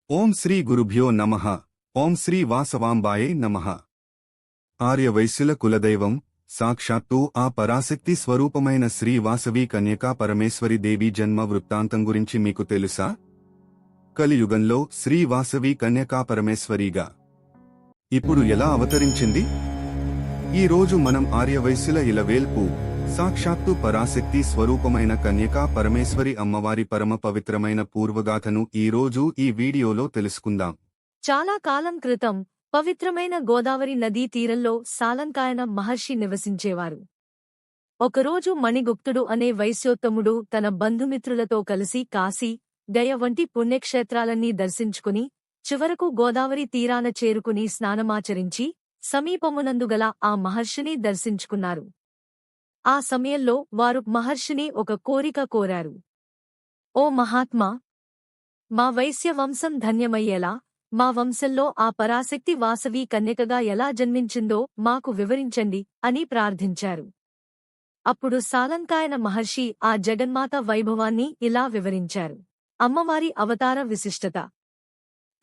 ఓం శ్రీ గురుభ్యో నమః. ఓం శ్రీ వాసవాంబాయే నమః. ఆర్యవైశ్యుల కులదైవం సాక్షాత్తు ఆ పరాశక్తి స్వరూపమైన శ్రీ వాసవి కన్యకా పరమేశ్వరి దేవి జన్మ వృత్తాంతం గురించి మీకు తెలుసా? కలియుగంలో శ్రీ వాసవి కన్యకా పరమేశ్వరిగా ఇప్పుడు ఎలా అవతరించింది? ఈ రోజు మనం ఆర్యవైశ్యుల ఇలవేల్పు సాక్షాత్తు పరాశక్తి స్వరూపమైన కన్యకా పరమేశ్వరి అమ్మవారి పరమ పవిత్రమైన పూర్వగాథను ఈరోజు ఈ వీడియోలో తెలుసుకుందాం. చాలా కాలం క్రితం పవిత్రమైన గోదావరి నదీ తీరంలో సాలంకాయన మహర్షి నివసించేవారు. ఒకరోజు మణిగుప్తుడు అనే వైశ్యోత్తముడు తన బంధుమిత్రులతో కలిసి కాశీ, గయ వంటి పుణ్యక్షేత్రాలన్నీ దర్శించుకుని చివరకు గోదావరి తీరాన చేరుకుని స్నానమాచరించి సమీపమునందుగల ఆ మహర్షిని దర్శించుకున్నారు. ఆ సమయంలో వారు మహర్షిని ఒక కోరిక కోరారు. ఓ మహాత్మా, మా వైశ్య వంశం ధన్యమయ్యేలా మా వంశంలో ఆ పరాశక్తి వాసవి కన్యకగా ఎలా జన్మించిందో మాకు వివరించండి అని ప్రార్థించారు. అప్పుడు సాలంకాయన మహర్షి ఆ జగన్మాత వైభవాన్ని ఇలా వివరించారు. అమ్మవారి అవతార విశిష్టత.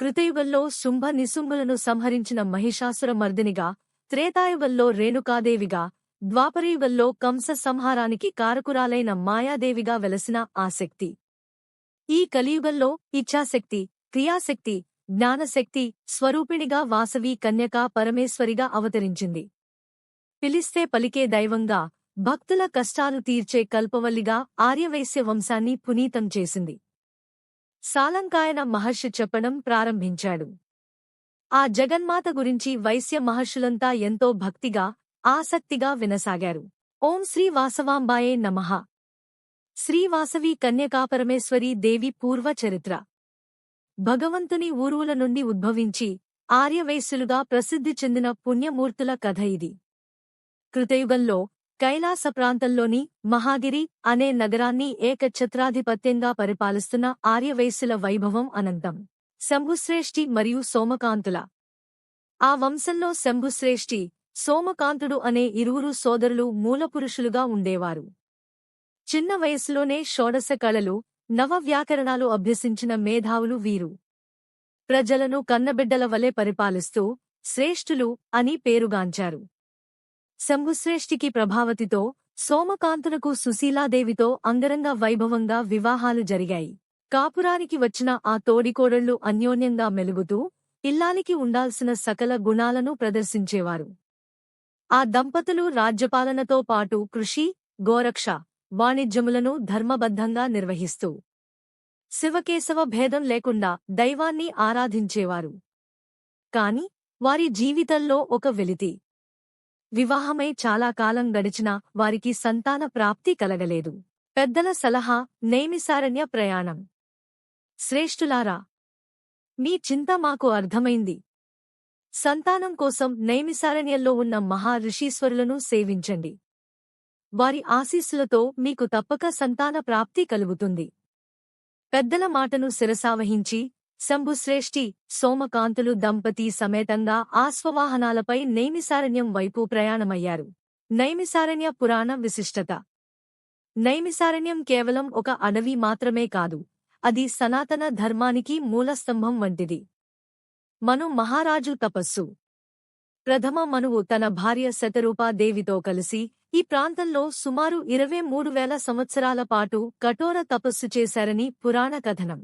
కృతయుగంలో శుంభ నిశుంభులను సంహరించిన మహిషాసుర మర్దినిగా, త్రేతాయుగంలో రేణుకాదేవిగా, ద్వాపరయుగంలో కంస సంహారానికి కారకురాలైన మాయాదేవిగా వెలసిన ఆ శక్తి ఈ కలియుగంలో ఇచ్ఛాశక్తి, క్రియాశక్తి, జ్ఞానశక్తి స్వరూపిణిగా వాసవి కన్యకా పరమేశ్వరిగా అవతరించింది. పిలిస్తే పలికే దైవంగా, భక్తుల కష్టాలు తీర్చే కల్పవల్లిగా ఆర్యవైశ్య వంశాన్ని పునీతం చేసింది. సాలంకాయన మహర్షి చెప్పడం ప్రారంభించాడు. ఆ జగన్మాత గురించి వైశ్య మహర్షులంతా ఎంతో భక్తిగా, ఆసక్తిగా వినసాగారు. ఓం శ్రీ వాసవాంబాయే నమః. శ్రీ వాసవి కన్యకాపరమేశ్వరీ దేవి పూర్వ చరిత్ర. భగవంతుని ఊరువుల నుండి ఉద్భవించి ఆర్యవైశ్యులుగా ప్రసిద్ధి చెందిన పుణ్యమూర్తుల కథ ఇది. కృతయుగంలో కైలాస ప్రాంతంలోని మహాగిరి అనే నగరాన్ని ఏకఛత్రాధిపత్యంగా పరిపాలిస్తున్న ఆర్యవైశ్యుల వైభవం అనంతం. శంభుశ్రేష్ఠి మరియు సోమకాంతుల. ఆ వంశంలో శంభుశ్రేష్ఠి, సోమకాంతుడు అనే ఇరువురు సోదరులు మూలపురుషులుగా ఉండేవారు. చిన్న వయసులోనే షోడశ కళలు, నవ వ్యాకరణాలు అభ్యసించిన మేధావులు వీరు. ప్రజలను కన్నబిడ్డల వలె పరిపాలిస్తూ శ్రేష్ఠులు అని పేరుగాంచారు. శంభుశ్రేష్ఠికి ప్రభావతితో, సోమకాంతునకు సుశీలాదేవితో అంగరంగ వైభవంగా వివాహాలు జరిగాయి. కాపురానికి వచ్చిన ఆ తోడికోడళ్లు అన్యోన్యంగా మెలుగుతూ ఇల్లాలికి ఉండాల్సిన సకల గుణాలను ప్రదర్శించేవారు. ఆ దంపతులు రాజ్యపాలనతో పాటు కృషి, గోరక్ష, వాణిజ్యములను ధర్మబద్ధంగా నిర్వహిస్తూ శివకేశవ భేదం లేకుండా దైవాన్ని ఆరాధించేవారు. కాని వారి జీవితంలో ఒక వెలితి. వివాహమై చాలా కాలం గడిచినా వారికి సంతాన ప్రాప్తి కలగలేదు. పెద్దల సలహా, నైమిసారణ్య ప్రయాణం. శ్రేష్ఠులారా, మీ చింత మాకు అర్థమైంది. సంతానం కోసం నైమిసారణ్యంలో ఉన్న మహా ఋషీశ్వరులను సేవించండి. వారి ఆశీస్సులతో మీకు తప్పక సంతాన ప్రాప్తి కలుగుతుంది. పెద్దల మాటను శిరసావహించి శంభుశ్రేష్ఠి, సోమకాంతులు దంపతి సమేతంగా ఆశ్వవాహనాలపై నైమిసారణ్యం వైపు ప్రయాణమయ్యారు. నైమిసారణ్య పురాణ విశిష్టత. నైమిసారణ్యం కేవలం ఒక అడవి మాత్రమే కాదు, అది సనాతన ధర్మానికి మూలస్తంభం వంటిది. మను మహారాజు తపస్సు. ప్రథమ మనువు తన భార్య శతరూపాదేవితో కలిసి ఈ ప్రాంతంలో సుమారు 23,000 సంవత్సరాల పాటు కఠోర తపస్సు చేశారని పురాణ కథనం.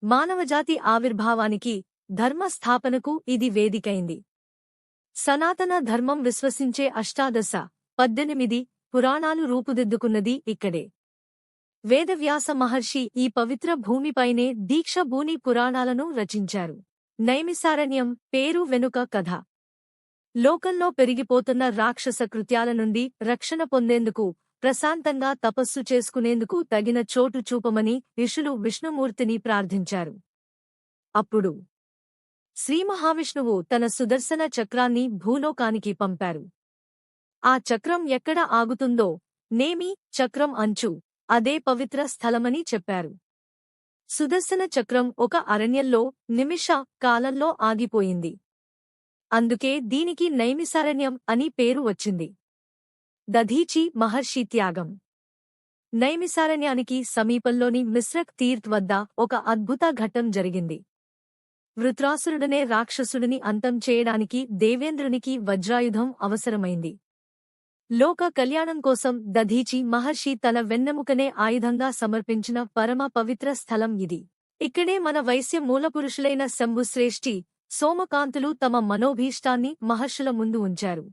మానవజాతి ఆవిర్భావానికి, ధర్మస్థాపనకు ఇది వేదికైంది. సనాతన ధర్మం విశ్వసించే 18 పురాణాలు రూపుదిద్దుకున్నది ఇక్కడే. వేదవ్యాస మహర్షి ఈ పవిత్ర భూమిపైనే దీక్షభూని పురాణాలను రచించారు. నైమిసారణ్యం పేరు వెనుక కథ. లోకంలో పెరిగిపోతున్న రాక్షస కృత్యాల నుండి రక్షణ పొందేందుకు, ప్రశాంతంగా తపస్సు చేసుకునేందుకు తగిన చోటు చూపమని ఋషులు విష్ణుమూర్తిని ప్రార్థించారు. అప్పుడు శ్రీమహావిష్ణువు తన సుదర్శన చక్రాన్ని భూలోకానికి పంపారు. ఆ చక్రం ఎక్కడ ఆగుతుందో, నేమి చక్రం అంచు అదే పవిత్ర స్థలమని చెప్పారు. సుదర్శన చక్రం ఒక అరణ్యంలో నిమిష కాలంలో ఆగిపోయింది. అందుకే దీనికి నైమిసారణ్యం అని పేరు వచ్చింది. దధీచి మహర్షి త్యాగం. నైమిసారణ్యానికి సమీపంలోని మిశ్రక్ తీర్థ్ వద్ద ఒక అద్భుత ఘట్టం జరిగింది. వృత్రాసురుడనే రాక్షసుడిని అంతం చేయడానికి దేవేంద్రునికి వజ్రాయుధం అవసరమైంది. లోక కళ్యాణం కోసం దధీచి మహర్షి తన వెన్నెముకనే ఆయుధంగా సమర్పించిన పరమ పవిత్ర స్థలం ఇది. ఇక్కడే మన వైశ్య మూలపురుషులైన శంభుశ్రేష్ఠి, సోమకాంతులు తమ మనోభీష్టాన్ని మహర్షుల ముందు ఉంచారు.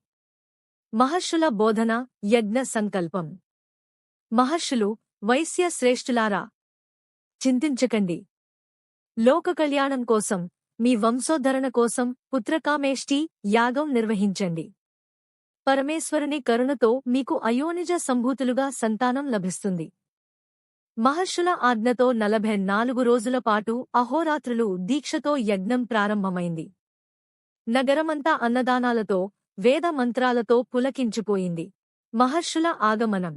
మహర్షుల బోధన, యజ్ఞ సంకల్పం. మహర్షులు, వైశ్య శ్రేష్ఠులారా, చింతించకండి. లోక కళ్యాణం కోసం, మీ వంశోద్ధరణ కోసం పుత్రకామేష్టి యాగం నిర్వహించండి. పరమేశ్వరుని కరుణతో మీకు అయోనిజ సంభూతులుగా సంతానం లభిస్తుంది. మహర్షుల ఆజ్ఞతో 44 రోజుల పాటు అహోరాత్రులు దీక్షతో యజ్ఞం ప్రారంభమైంది. నగరమంతా అన్నదానాలతో, వేద మంత్రాలతో పులకించిపోయింది. మహర్షుల ఆగమనం.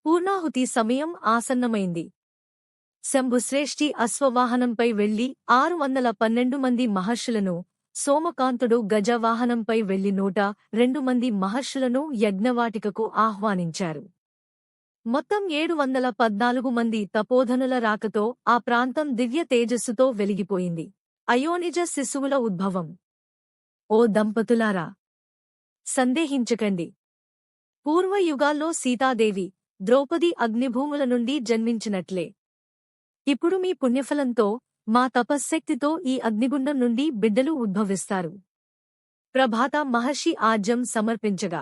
పూర్ణాహుతి సమయం ఆసన్నమైంది. శంభుశ్రేష్ఠి అశ్వవాహనంపై వెళ్లి 612 మంది మహర్షులను, సోమకాంతుడు గజవాహనంపై వెళ్లి 102 మంది మహర్షులను యజ్ఞవాటికకు ఆహ్వానించారు. మొత్తం 714 మంది తపోధనుల రాకతో ఆ ప్రాంతం దివ్య తేజస్సుతో వెలిగిపోయింది. అయోనిజ శిశువుల ఉద్భవం. ఓ దంపతులారా, సందేహించకండి. పూర్వయుగాల్లో సీతాదేవి, ద్రౌపది అగ్నిభూముల నుండి జన్మించినట్లే ఇప్పుడు మీ పుణ్యఫలంతో, మా తపశ్శక్తితో ఈ అగ్నిగుండం నుండి బిడ్డలు ఉద్భవిస్తారు. ప్రభాత మహర్షి ఆజ్యం సమర్పించగా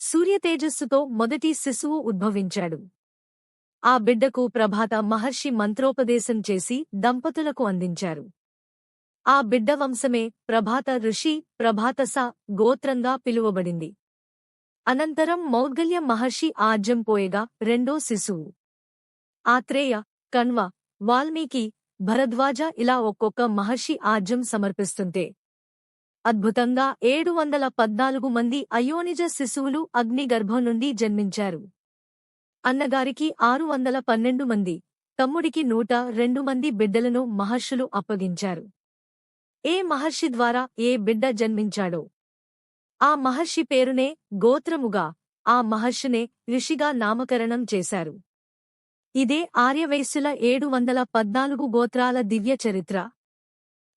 సూర్యతేజస్సుతో మొదటి శిశువు ఉద్భవించాడు. ఆ బిడ్డకు ప్రభాత మహర్షి మంత్రోపదేశం చేసి దంపతులకు అందించారు. ఆ బిడ్డ వంశమే ప్రభాత ఋషి, ప్రభాతస గోత్రంగా పిలువబడింది. అనంతరం మౌద్గల్య మహర్షి ఆజ్యం పోయగా రెండో శిశువు ఆత్రేయ, కణ్వ, వాల్మీకి, భరద్వాజ ఇలా ఒక్కొక్క మహర్షి ఆజ్యం సమర్పిస్తుంటే అద్భుతంగా 714 మంది అయోనిజ శిశువులు అగ్నిగర్భం నుండి జన్మించారు. అన్నగారికి 612 మంది, తమ్ముడికి 102 మంది బిడ్డలను మహర్షులు అప్పగించారు. ఏ మహర్షి ద్వారా ఏ బిడ్డ జన్మించాడో ఆ మహర్షి పేరునే గోత్రముగా, ఆ మహర్షినే ఋషిగా నామకరణం చేశారు. ఇదే ఆర్యవైశ్యుల 714 గోత్రాల దివ్య చరిత్ర.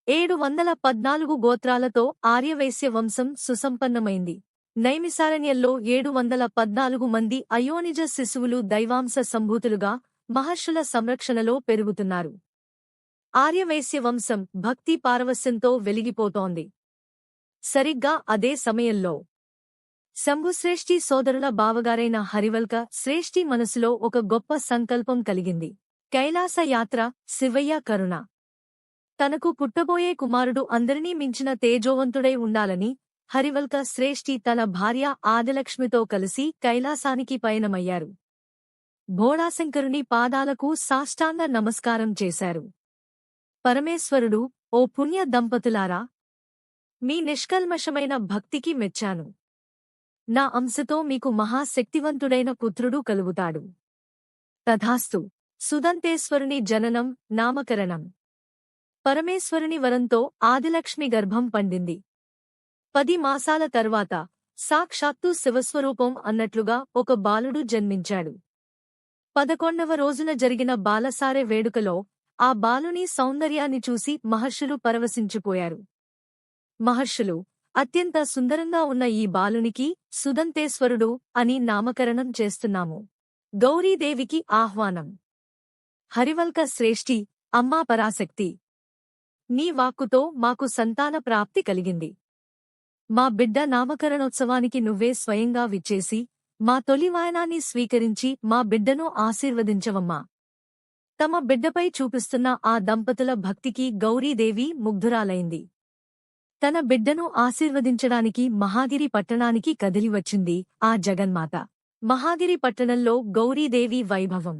714 గోత్రాలతో ఆర్యవైశ్య వంశం సుసంపన్నమైంది. నైమిసారణ్యంలో 714 మంది అయోనిజ శిశువులు దైవాంశ సంభూతులుగా మహర్షుల సంరక్షణలో పెరుగుతున్నారు. ఆర్యవైశ్య వంశం భక్తి పారవస్యంతో వెలిగిపోతోంది. సరిగ్గా అదే సమయంలో శంభుశ్రేష్ఠి సోదరుల బావగారైన హరివల్క శ్రేష్ఠి మనసులో ఒక గొప్ప సంకల్పం కలిగింది. కైలాస యాత్ర, శివయ్య కరుణ. తనకు పుట్టబోయే కుమారుడు అందరినీ మించిన తేజోవంతుడై ఉండాలని హరివల్క శ్రేష్ఠి తన భార్య ఆదిలక్ష్మితో కలిసి కైలాసానికి పయనమయ్యారు. భోళాశంకరుని పాదాలకు సాష్టాంగ నమస్కారం చేశారు. పరమేశ్వరుడు, ఓ పుణ్య దంపతులారా, మీ నిష్కల్మషమైన భక్తికి మెచ్చాను. నా అంశతో మీకు మహాశక్తివంతుడైన పుత్రుడు కలుగుతాడు. తథాస్తు. సుదంతేశ్వరుని జననం, నామకరణం. పరమేశ్వరుని వరంతో ఆదిలక్ష్మి గర్భం పండింది. 10 మాసాల తర్వాత సాక్షాత్తు శివస్వరూపం అన్నట్లుగా ఒక బాలుడు జన్మించాడు. 11వ రోజున జరిగిన బాలసారె వేడుకలో ఆ బాలుని సౌందర్యాన్ని చూసి మహర్షులు పరవశించిపోయారు. మహర్షులు, అత్యంత సుందరంగా ఉన్న ఈ బాలునికి సుదంతేశ్వరుడు అని నామకరణం చేస్తున్నాము. గౌరీదేవికి ఆహ్వానం. హరివల్క శ్రేష్ఠి, అమ్మా పరాశక్తి, నీ వాక్కుతో మాకు సంతాన ప్రాప్తి కలిగింది. మా బిడ్డ నామకరణోత్సవానికి నువ్వే స్వయంగా విచ్చేసి మా తొలి వాయనాన్ని స్వీకరించి మా బిడ్డను ఆశీర్వదించవమ్మా. తమ బిడ్డపై చూపిస్తున్న ఆ దంపతుల భక్తికి గౌరీదేవి ముగ్ధురాలైంది. తన బిడ్డను ఆశీర్వదించడానికి మహాగిరి పట్టణానికి కదిలివచ్చింది ఆ జగన్మాత. మహాగిరి పట్టణంలో గౌరీదేవి వైభవం.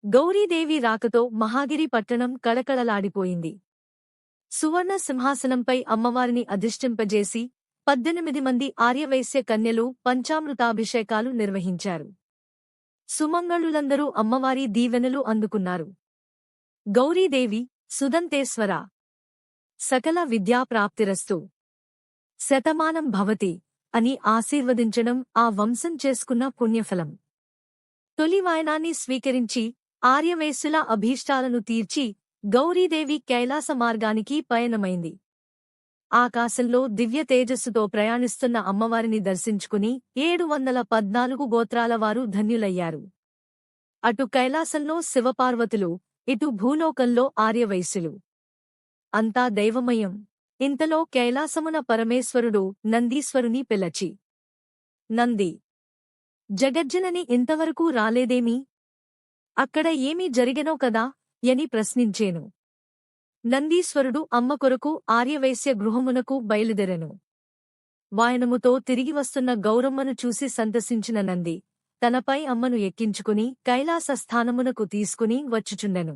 గౌరీదేవి రాకతో మహాగిరి పట్టణం కళకళలాడిపోయింది. సువర్ణ సింహాసనంపై అమ్మవారిని అధిష్ఠింపజేసి 18 మంది ఆర్యవైశ్య కన్యలు పంచామృతాభిషేకాలు నిర్వహించారు. సుమంగళులందరూ అమ్మవారి దీవెనలు అందుకున్నారు. గౌరీదేవి, సుదంతేశ్వర, సకల విద్యాప్రాప్తిరస్తు, శతమానం భవతి అని ఆశీర్వదించడం ఆ వంశం చేసుకున్న పుణ్యఫలం. తొలి వాయనాన్ని స్వీకరించి ఆర్యవైశ్యుల అభీష్టాలను తీర్చి గౌరీదేవి కైలాస మార్గానికి పయనమైంది. ఆకాశంలో దివ్య తేజస్సుతో ప్రయాణిస్తున్న అమ్మవారిని దర్శించుకుని 714 గోత్రాల వారు ధన్యులయ్యారు. అటు కైలాసంలో శివపార్వతులు, ఇటు భూలోకంలో ఆర్యవైశ్యులు. అంతా దైవమయం. ఇంతలో కైలాసమున పరమేశ్వరుడు నందీశ్వరుని పిలచి, నంది, జగజ్జనని ఇంతవరకు రాలేదేమి? అక్కడ ఏమి జరిగెనో కదా అని ప్రశ్నించేను. నందీశ్వరుడు అమ్మ కొరకు ఆర్యవైశ్య గృహమునకు బయలుదెరెను. వాయనముతో తిరిగి వస్తున్న గౌరమ్మను చూసి సంతసించిన నంది తనపై అమ్మను ఎక్కించుకుని కైలాస స్థానమునకు తీసుకుని వచ్చుచుండెను.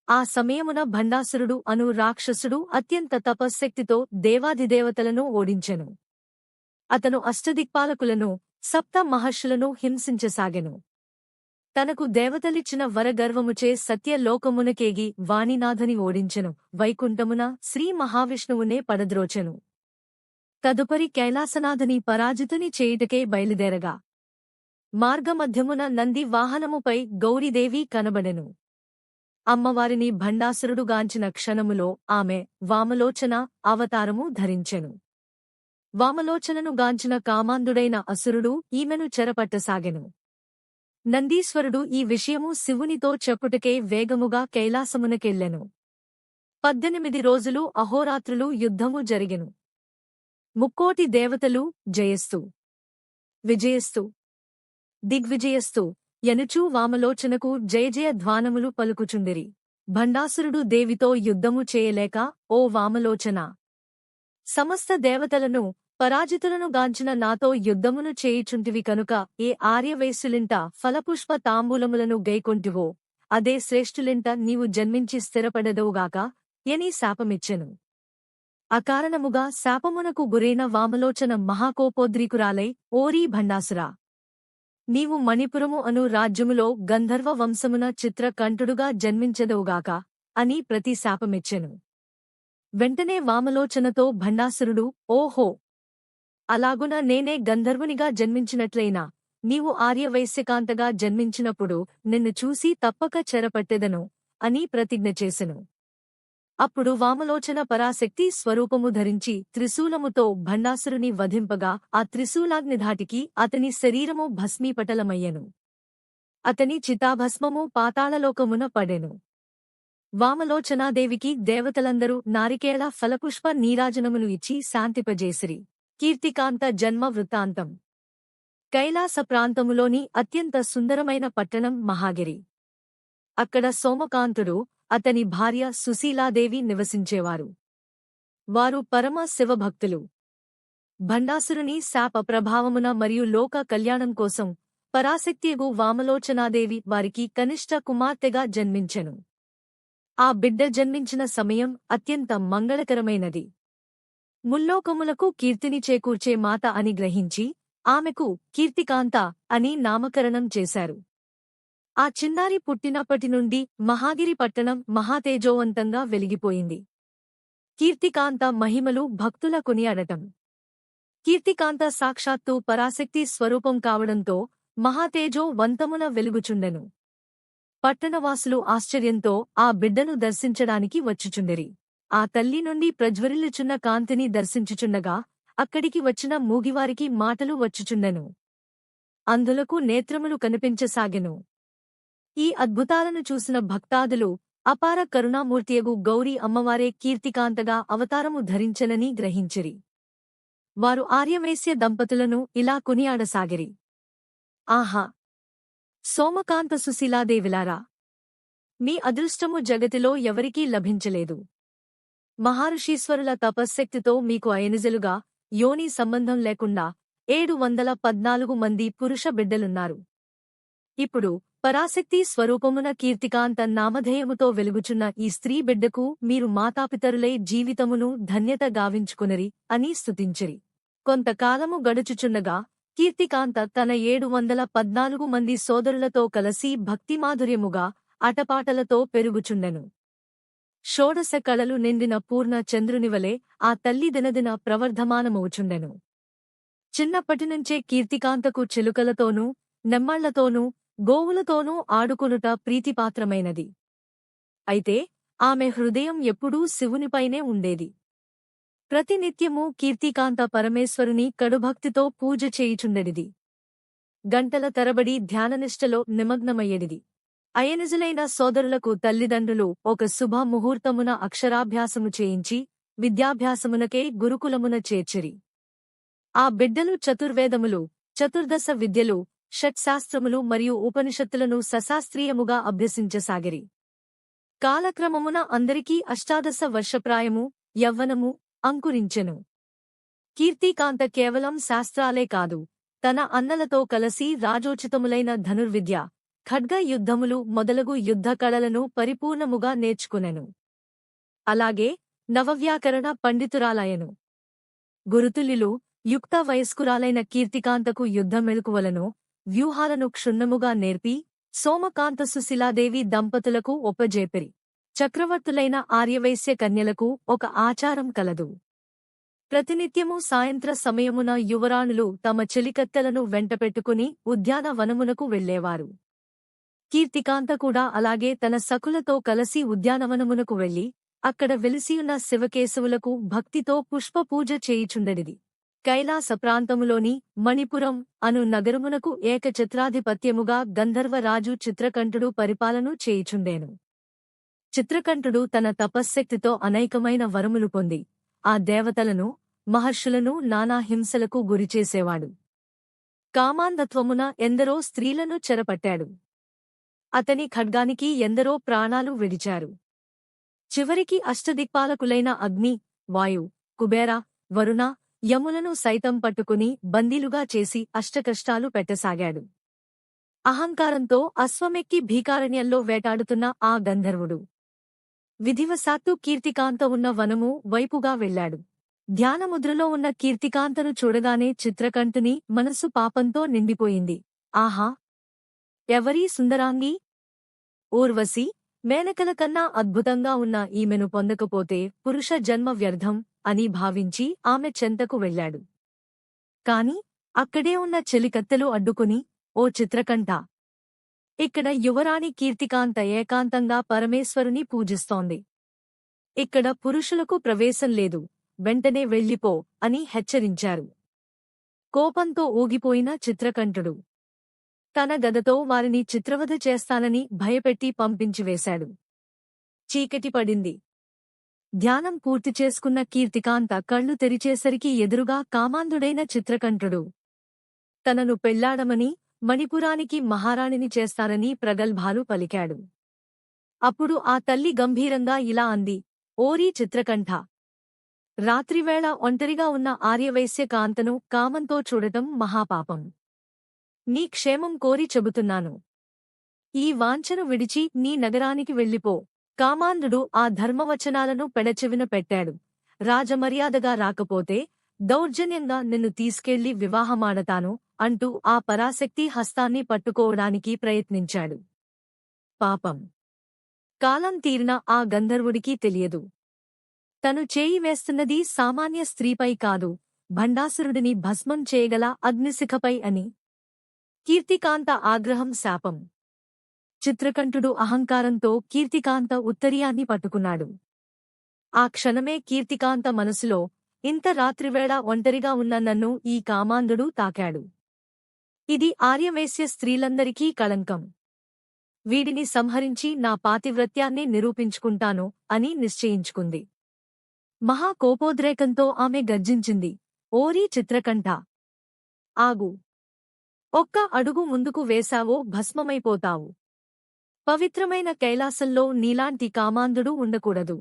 ఆ సమయమున భండాసురుడు అను రాక్షసుడు అత్యంత తపశ్శక్తితో దేవాధిదేవతలను ఓడించెను. అతను అష్టదిక్పాలకులను, సప్త మహర్షులను హింసించసాగెను. తనకు దేవతలిచ్చిన వరగర్వముచే సత్యలోకమునకేగి వాణినాథని ఓడించెను. వైకుంఠమున శ్రీ మహావిష్ణువునే పడద్రోచెను. తదుపరి కైలాసనాథని పరాజితుని చేయుటకే బయలుదేరగా మార్గమధ్యమున నంది వాహనముపై గౌరీదేవి కనబడెను. అమ్మవారిని భండాసురుడుగాంచిన క్షణములో ఆమె వామలోచన అవతారము ధరించెను. వామలోచనను గాంచిన కామాంధుడైన అసురుడు ఈమెను చెరపట్టసాగెను. నందీశ్వరుడు ఈ విషయము శివునితో చెప్పుటకే వేగముగా కైలాసమునకెళ్ళెను. 18 రోజులు అహోరాత్రులు యుద్ధము జరిగెను. ముక్కోటి దేవతలు జయస్తు, విజయస్తు, దిగ్విజయస్తు ఎనుచూ వామలోచనకు జయజయ ధ్వానములు పలుకుచుండిరి. భండాసురుడు దేవితో యుద్ధము చేయలేక, ఓ వామలోచన, సమస్త దేవతలను పరాజితులను గాంచిన నాతో యుద్ధమును చేయుచుంటివి కనుక ఏ ఆర్యవైశ్యులింట ఫలపుష్ప తాంబూలములను గైకొంటివో అదే శ్రేష్ఠులింట నీవు జన్మించి స్థిరపడదవుగాక అని శాపమిచ్చెను. అకారణముగా శాపమునకు గురైన వామలోచన మహాకోపోద్రీకురాలై, ఓరీ భండాసురా, నీవు మణిపురము అను రాజ్యములో గంధర్వ వంశమున చిత్రకంఠుడుగా జన్మించెదవుగాక అని ప్రతి శాపమిచ్చెను. వెంటనే వామలోచనతో భండాసురుడు, ఓహో, అలాగున నేనే గంధర్వునిగా జన్మించినట్లయినా నీవు ఆర్యవైశ్యకాంతగా జన్మించినప్పుడు నిన్ను చూసి తప్పక చెరపట్టెదను అని ప్రతిజ్ఞ చేసెను. అప్పుడు వామలోచన పరాశక్తి స్వరూపము ధరించి త్రిశూలముతో భండాసురుని వధింపగా ఆ త్రిశూలాగ్నిధాటికి అతని శరీరము భస్మీపటలమయ్యెను. అతని చితాభస్మము పాతాళలోకమున పడెను. వామలోచనాదేవికి దేవతలందరూ నారికేళ ఫలపుష్ప నీరాజనములు ఇచ్చి శాంతిపజేసిరి. కీర్తికాంత జన్మ వృత్తాంతం. కైలాస ప్రాంతములోని అత్యంత సుందరమైన పట్టణం మహాగిరి. అక్కడ సోమకాంతుడు, అతని భార్య సుశీలాదేవి నివసించేవారు. వారు పరమ శివభక్తులు. భండాసురుని శాప ప్రభావమున మరియు లోక కళ్యాణం కోసం పరాశక్తియగు వామలోచనాదేవి వారికి కనిష్ట కుమార్తెగా జన్మించెను. ఆ బిడ్డ జన్మించిన సమయం అత్యంత మంగళకరమైనది. ముల్లోకములకు కీర్తిని చేకూర్చే మాత అని గ్రహించి ఆమెకు కీర్తికాంత అని నామకరణం చేశారు. ఆ చిన్నారి పుట్టినప్పటి నుండి మహాగిరి పట్టణం మహాతేజోవంతంగా వెలిగిపోయింది. కీర్తికాంత మహిమలు భక్తుల కొనియాడటం. కీర్తికాంత సాక్షాత్తు పరాశక్తి స్వరూపం కావడంతో మహాతేజో వంతమున వెలుగుచుండెను. పట్టణవాసులు ఆశ్చర్యంతో ఆ బిడ్డను దర్శించడానికి వచ్చుచుండిరి. ఆ తల్లి నుండి ప్రజ్వరిల్లుచున్న కాంతిని దర్శించుచుండగా అక్కడికి వచ్చిన మూగివారికి మాటలు వచ్చుచుండెను. అంధులకు నేత్రములు కనిపించసాగెను. ఈ అద్భుతాలను చూసిన భక్తాదులు అపార కరుణామూర్తియగు గౌరీ అమ్మవారే కీర్తికాంతగా అవతారము ధరించెనని గ్రహించిరి. వారు ఆర్యవైశ్య దంపతులను ఇలా కొనియాడసాగిరి. ఆహా! సోమకాంత సుశీలాదేవిలారా, మీ అదృష్టము జగతిలో ఎవరికీ లభించలేదు. మహర్షీశ్వరుల తపశ్శక్తితో మీకు అయనిజలుగా యోని సంబంధం లేకుండా 714 మంది పురుష బిడ్డలున్నారు. ఇప్పుడు పరాశక్తి స్వరూపమున కీర్తికాంత నామధేయముతో వెలుగుచున్న ఈ స్త్రీ బిడ్డకు మీరు మాతాపితరులై జీవితమును ధన్యత గావించుకునిరి అని స్తుతించిరి. కొంతకాలము గడుచుచున్నగా కీర్తికాంత తన 714 మంది సోదరులతో కలసి భక్తిమాధుర్యముగా అటపాటలతో పెరుగుచుండెను. షోడశ కళలు నిండిన పూర్ణ చంద్రునివలే ఆ తల్లి దినదిన ప్రవర్ధమానమవుచుండెను. చిన్నప్పటినుంచే కీర్తికాంతకు చిలుకలతోనూ నెమ్మళ్లతోనూ గోవులతోనూ ఆడుకొనుట ప్రీతిపాత్రమైనది. అయితే ఆమె హృదయం ఎప్పుడూ శివునిపైనే ఉండేది. ప్రతినిత్యమూ కీర్తికాంత పరమేశ్వరుని కడుభక్తితో పూజ చేయుచుండెడిది. గంటల తరబడి ధ్యాననిష్టలో నిమగ్నమయ్యేడిది. అయనిజులైన సోదరులకు తల్లిదండ్రులు ఒక శుభ ముహూర్తమున అక్షరాభ్యాసము చేయించి విద్యాభ్యాసమునకే గురుకులమున చేర్చిరి. ఆ బిడ్డలు చతుర్వేదములు, చతుర్దశ విద్యలు, షట్శాస్త్రములు మరియు ఉపనిషత్తులను సశాస్త్రీయముగా అభ్యసించసాగిరి. కాలక్రమమున అందరికీ 18 వర్షప్రాయము, యవ్వనము అంకురించెను. కీర్తికాంత కేవలం శాస్త్రాలే కాదు, తన అన్నలతో కలసి రాజోచితములైన ధనుర్విద్య, ఖడ్గ యుద్ధములు మొదలగు యుద్ధ కళలను పరిపూర్ణముగా నేర్చుకునెను. అలాగే నవవ్యాకరణ పండితురాలయను. గురుతుల్యులు, యుక్త వయస్కురాలైన కీర్తికాంతకు యుద్ధ మెళకువలను, వ్యూహాలను క్షుణ్ణముగా నేర్పి సోమకాంత సుశీలాదేవి దంపతులకు ఒప్పజేపిరి. చక్రవర్తులైన ఆర్యవైశ్య కన్యలకు ఒక ఆచారం కలదు. ప్రతినిత్యము సాయంత్ర సమయమున యువరాణులు తమ చెలికత్తెలను వెంటపెట్టుకుని ఉద్యానవనమునకు వెళ్లేవారు. కీర్తికాంత కూడా అలాగే తన సఖులతో కలసి ఉద్యానవనమునకు వెళ్లి అక్కడ వెలిసియున్న శివకేశవులకు భక్తితో పుష్పపూజ చేయుచుండెడిది. కైలాస ప్రాంతములోని మణిపురం అను నగరమునకు ఏకఛత్రాధిపత్యముగా గంధర్వరాజు చిత్రకంఠుడు పరిపాలన చేయుచుండెను. చిత్రకంఠుడు తన తపశ్శక్తితో అనేకమైన వరములు పొంది ఆ దేవతలను, మహర్షులను నానా హింసలకు గురిచేసేవాడు. కామాంధత్వమున ఎందరో స్త్రీలను చెరపట్టాడు. అతని ఖడ్గానికి ఎందరో ప్రాణాలు విడిచారు. చివరికి అష్టదిక్పాలకులైన అగ్ని, వాయు, కుబేర, వరుణ, యములను సైతం పట్టుకుని బందీలుగా చేసి అష్టకష్టాలు పెట్టసాగాడు. అహంకారంతో అశ్వమెక్కి భీకారణ్యంలో వేటాడుతున్న ఆ గంధర్వుడు విధివశాత్తు కీర్తికాంత ఉన్న వనము వైపుగా వెళ్లాడు. ధ్యానముద్రలో ఉన్న కీర్తికాంతను చూడగానే చిత్రకంఠుని మనసు పాపంతో నిండిపోయింది. ఆహా! ఎవరీ సుందరాంగి! ఊర్వశి, మేనకల కన్నా అద్భుతంగా ఉన్న ఈమెను పొందకపోతే పురుష జన్మ వ్యర్థం అని భావించి ఆమె చెంతకు వెళ్లాడు. కాని అక్కడే ఉన్న చెలికత్తెలు అడ్డుకుని, ఓ చిత్రకంఠ! ఇక్కడ యువరాణి కీర్తికాంత ఏకాంతంగా పరమేశ్వరుని పూజిస్తోంది. ఇక్కడ పురుషులకు ప్రవేశం లేదు, వెంటనే వెళ్ళిపో అని హెచ్చరించారు. కోపంతో ఊగిపోయిన చిత్రకంఠుడు తన గదతో వారిని చిత్రవధ చేస్తానని భయపెట్టి పంపించివేశాడు. చీకటి పడింది. ధ్యానం పూర్తి చేసుకున్న కీర్తికాంత కళ్ళు తెరిచేసరికి ఎదురుగా కామాంధుడైన చిత్రకంఠుడు తనను పెళ్లాడమని, మణిపురానికి మహారాణిని చేస్తానని ప్రగల్భాలు పలికాడు. అప్పుడు ఆ తల్లి గంభీరంగా ఇలా అంది: ఓరీ చిత్రకంఠ! రాత్రివేళ ఒంటరిగా ఉన్న ఆర్యవైశ్య కాంతను కామంతో చూడటం మహాపాపం. నీ క్షేమం కోరి చెబుతున్నాను. ఈ వాంఛను విడిచి నీ నగరానికి వెళ్ళిపో. కామాంధుడు ఆ ధర్మవచనాలను పెడచెవిన పెట్టాడు. రాజమర్యాదగా రాకపోతే దౌర్జన్యంగా నిన్ను తీసుకెళ్లి వివాహమాడతాను అంటూ ఆ పరాశక్తి హస్తాన్ని పట్టుకోవడానికి ప్రయత్నించాడు. పాపం! కాలం తీరిన ఆ గంధర్వుడికి తెలియదు. తను చేయి వేస్తున్నది సామాన్య స్త్రీపై కాదు, భండాసురుడిని భస్మం చేయగల అగ్నిశిఖపై అని. కీర్తికాంత ఆగ్రహం శాపం. చిత్రకంఠుడు అహంకారంతో కీర్తికాంత ఉత్తరీయాన్ని పట్టుకున్నాడు. ఆ క్షణమే కీర్తికాంత మనసులో, ఇంత రాత్రివేళ ఒంటరిగా ఉన్న నన్ను ఈ కామాంధుడు తాకాడు. ఇది ఆర్యవేశ్య స్త్రీలందరికీ కళంకం. వీడిని సంహరించి నా పాతివ్రత్యాన్ని నిరూపించుకుంటాను అని నిశ్చయించుకుంది. మహా కోపోద్రేకంతో ఆమె గర్జించింది: ఓరీ చిత్రకంఠ! ఆగు! ఒక్క అడుగు ముందుకు వేశావో భస్మమైపోతావు. పవిత్రమైన కైలాసంలో నీలాంటి కామాంధుడు ఉండకూడదు.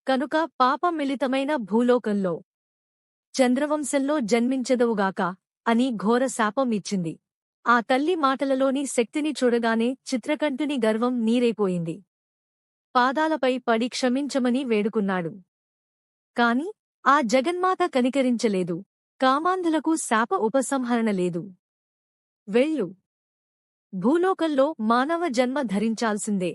కనుక పాపమిళితమైన భూలోకంలో చంద్రవంశంలో జన్మించెదవుగాక అని ఘోర శాపం ఇచ్చింది. ఆ తల్లి మాటలలోని శక్తిని చూడగానే చిత్రకంఠుని గర్వం నీరైపోయింది. పాదాలపై పడి క్షమించమని వేడుకున్నాడు. కాని ఆ జగన్మాత కనికరించలేదు. కామాంధులకు శాప ఉపసంహరణ లేదు. వెళ్ళు. భూలోకంలో మానవ జన్మ ధరించాల్సిందే.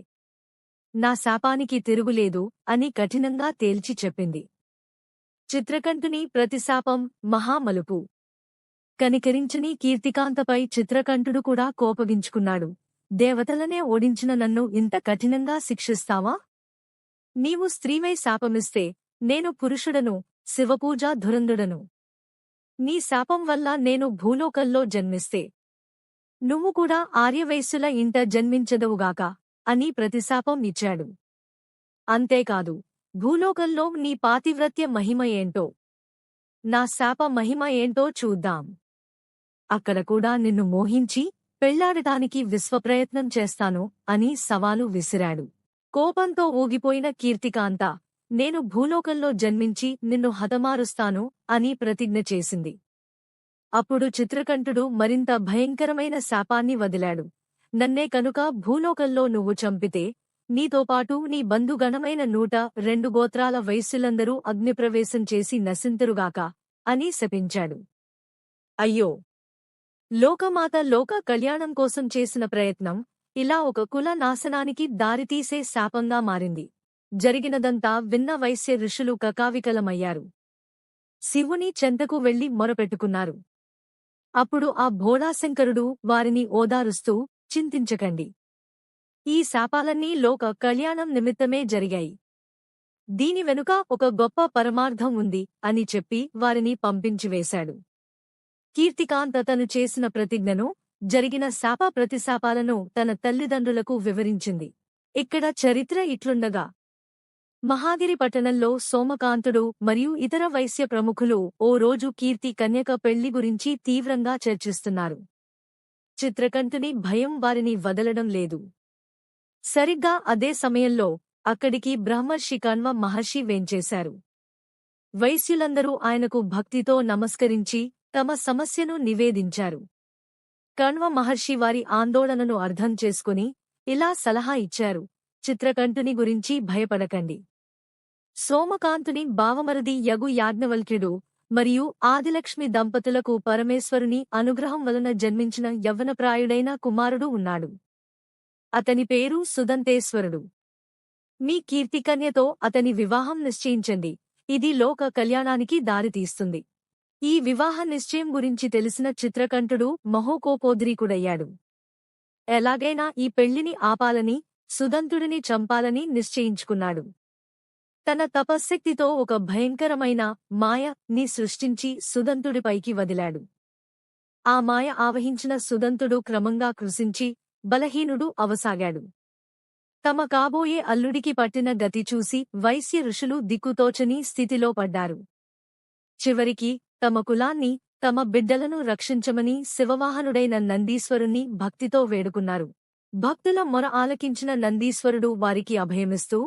నా శాపానికి తిరుగులేదు అని కఠినంగా తేల్చి చెప్పింది. చిత్రకంఠుని ప్రతిశాపం మహామలుపు. కనికరించని కీర్తికాంతపై చిత్రకంఠుడు కూడా కోపగించుకున్నాడు. దేవతలనే ఓడించిన నన్ను ఇంత కఠినంగా శిక్షిస్తావా? నీవు స్త్రీవై శాపమిస్తే నేను పురుషుడను, శివపూజా ధురంధుడను. నీ శాపం వల్ల నేను భూలోకంలో జన్మిస్తే నువ్వు కూడా ఆర్యవైశ్యుల ఇంట జన్మించదవుగాక అని ప్రతిశాపం ఇచ్చాడు. అంతేకాదు, భూలోకంలో నీ పాతివ్రత్య మహిమ ఏంటో, నా శాప మహిమ ఏంటో చూద్దాం. అక్కడ కూడా నిన్ను మోహించి పెళ్లాడటానికి విశ్వప్రయత్నం చేస్తాను అని సవాలు విసిరాడు. కోపంతో ఊగిపోయిన కీర్తికాంత, నేను భూలోకంలో జన్మించి నిన్ను హతమారుస్తాను అని ప్రతిజ్ఞ చేసింది. అప్పుడు చిత్రకంఠుడు మరింత భయంకరమైన శాపాన్ని వదిలాడు. నన్నే కనుక భూలోకంలో నువ్వు చంపితే నీతోపాటు నీ బంధుగణమైన 102 గోత్రాల వైశ్యులందరూ అగ్నిప్రవేశం చేసి నశింతురుగాక అని శపించాడు. అయ్యో! లోకమాత లోక కళ్యాణం కోసం చేసిన ప్రయత్నం ఇలా ఒక కుల నాశనానికి దారితీసే శాపంగా మారింది. జరిగినదంతా విన్న వైశ్య ఋషులు కకావికలమయ్యారు. శివుని చెంతకు వెళ్లి మొరపెట్టుకున్నారు. అప్పుడు ఆ భోళాశంకరుడు వారిని ఓదారుస్తూ, చింతించకండి. ఈ శాపాలన్నీ లోక కళ్యాణం నిమిత్తమే జరిగాయి. దీని వెనుక ఒక గొప్ప పరమార్థం ఉంది అని చెప్పి వారిని పంపించివేశాడు. కీర్తికాంత తను చేసిన ప్రతిజ్ఞను, జరిగిన శాప ప్రతిశాపాలను తన తల్లిదండ్రులకు వివరించింది. ఇక్కడ చరిత్ర ఇట్లుండగా, మహాగిరి పట్టణంలో సోమకాంతుడు మరియు ఇతర వైశ్య ప్రముఖులు ఓ రోజు కీర్తి కన్యక పెళ్లి గురించి తీవ్రంగా చర్చిస్తున్నారు. చిత్రకంఠుని భయం వారిని వదలడం లేదు. సరిగ్గా అదే సమయంలో అక్కడికి బ్రహ్మర్షి కణ్వ మహర్షి వేంచేశారు. వైశ్యులందరూ ఆయనకు భక్తితో నమస్కరించి తమ సమస్యను నివేదించారు. కణ్వ మహర్షి వారి ఆందోళనను అర్థం చేసుకుని ఇలా సలహా ఇచ్చారు: చిత్రకంఠుని గురించి భయపడకండి. సోమకాంతుని బావమరిది యగు యాజ్ఞవల్క్యుడు మరియు ఆదిలక్ష్మి దంపతులకు పరమేశ్వరుని అనుగ్రహం వలన జన్మించిన యవ్వనప్రాయుడైన కుమారుడు ఉన్నాడు. అతని పేరు సుదంతేశ్వరుడు. మీ కీర్తికన్యతో అతని వివాహం నిశ్చయించండి. ఇది లోక కళ్యాణానికి దారితీస్తుంది. ఈ వివాహ నిశ్చయం గురించి తెలిసిన చిత్రకంఠుడు మహోకోపోద్రీకుడయ్యాడు. ఎలాగైనా ఈ పెళ్లిని ఆపాలని, సుదంతుడిని చంపాలని నిశ్చయించుకున్నాడు. తన తపశ్శక్తితో ఒక భయంకరమైన మాయని సృష్టించి సుదంతుడిపైకి వదిలాడు. ఆ మాయ ఆవహించిన సుదంతుడు క్రమంగా కృశించి బలహీనుడు అవసాగాడు. తమ కాబోయే అల్లుడికి పట్టిన గతి చూసి వైశ్య ఋషులు దిక్కుతోచని స్థితిలో పడ్డారు. చివరికి తమ కులాన్ని, తమ బిడ్డలను రక్షించమని శివవాహనుడైన నందీశ్వరుణ్ణి భక్తితో వేడుకున్నారు. భక్తుల మొర ఆలకించిన నందీశ్వరుడు వారికి అభయమిస్తూ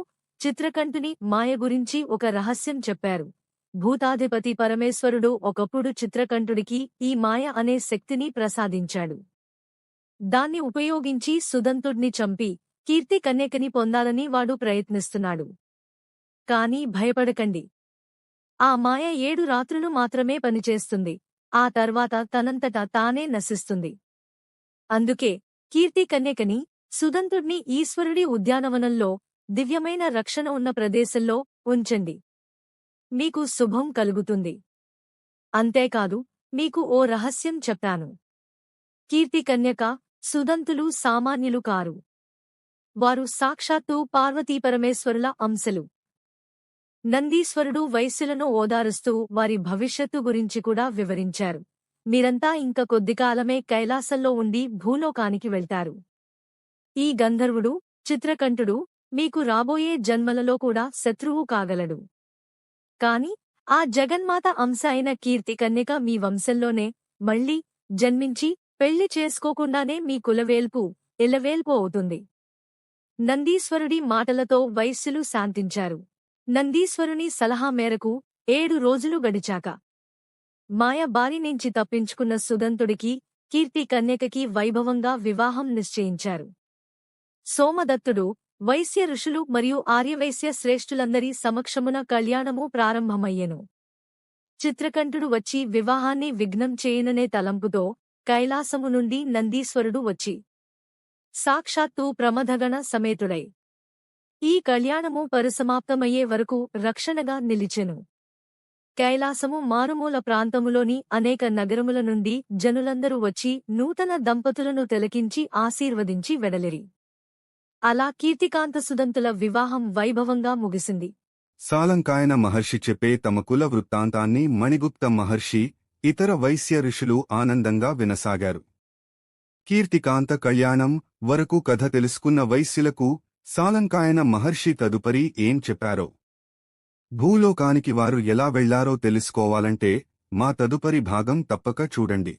చిత్రకంఠుని మాయ గురించి ఒక రహస్యం చెప్పారు. భూతాధిపతి పరమేశ్వరుడు ఒకప్పుడు చిత్రకంఠుడికి ఈ మాయ అనే శక్తిని ప్రసాదించాడు. దాన్ని ఉపయోగించి సుదంతుడ్ని చంపి కీర్తి కన్యకని పొందాలని వాడు ప్రయత్నిస్తున్నాడు. కాని భయపడకండి. ఆ మాయ 7 రాత్రులు మాత్రమే పనిచేస్తుంది. ఆ తర్వాత తనంతట తానే నశిస్తుంది. అందుకే కీర్తి కన్యకని, సుదంతుడ్ని ఈశ్వరుడి ఉద్యానవనంలో దివ్యమైన రక్షణ ఉన్న ప్రదేశంలో ఉంచండి. మీకు శుభం కలుగుతుంది. అంతేకాదు, మీకు ఓ రహస్యం చెప్పాను. కీర్తి కన్యక, సుదంతులు సామాన్యులు కారు. వారు సాక్షాత్తు పార్వతీపరమేశ్వరుల అంశలు. నందీశ్వరుడు వైశ్యులను ఓదారుస్తూ వారి భవిష్యత్తు గురించి కూడా వివరించారు. మీరంతా ఇంక కొద్దికాలమే కైలాసంలో ఉండి భూలోకానికి వెళ్తారు. ఈ గంధర్వుడు, చిత్రకంఠుడు మీకు రాబోయే జన్మలలో కూడా శత్రువు కాగలడు. కాని ఆ జగన్మాత అంశ అయిన కీర్తి కన్యక మీ వంశంలోనే మళ్లీ జన్మించి పెళ్లి చేసుకోకుండానే మీ కులవేల్పు, ఇలవేల్పు అవుతుంది. నందీశ్వరుడి మాటలతో వైశ్యులు శాంతించారు. నందీశ్వరుని సలహా మేరకు 7 రోజులు గడిచాక మాయ బారి నుంచి తప్పించుకున్న సుదంతుడికి, కీర్తి కన్యకకి వైభవంగా వివాహం నిశ్చయించారు. సోమదత్తుడు, వైశ్య ఋషులు మరియు ఆర్యవైశ్య శ్రేష్ఠులందరి సమక్షమున కళ్యాణము ప్రారంభమయ్యెను. చిత్రకంఠుడు వచ్చి వివాహాన్ని విఘ్నం చేయననే తలంపుతో కైలాసము నుండి నందీశ్వరుడు వచ్చి సాక్షాత్తు ప్రమథగణ సమేతుడై ఈ కళ్యాణము పరిసమాప్తమయ్యే వరకు రక్షణగా నిలిచెను. కైలాసము మారుమూల ప్రాంతములోని అనేక నగరముల నుండి జనులందరూ వచ్చి నూతన దంపతులను తిలకించి ఆశీర్వదించి వెడలిరి. అలా కీర్తికాంత సుదంతుల వివాహం వైభవంగా ముగిసింది. సాలంకాయన మహర్షి చెప్పే తమ కుల వృత్తాంతాన్ని మణిగుప్త మహర్షి, ఇతర వైశ్య ఋషులు ఆనందంగా వినసాగారు. కీర్తికాంత కళ్యాణం వరకు కథ తెలుసుకున్న వైశ్యులకు సాలంకాయన మహర్షి తదుపరి ఏం చెప్పారో, భూలోకానికి వారు ఎలా వెళ్లారో తెలుసుకోవాలంటే మా తదుపరి భాగం తప్పక చూడండి.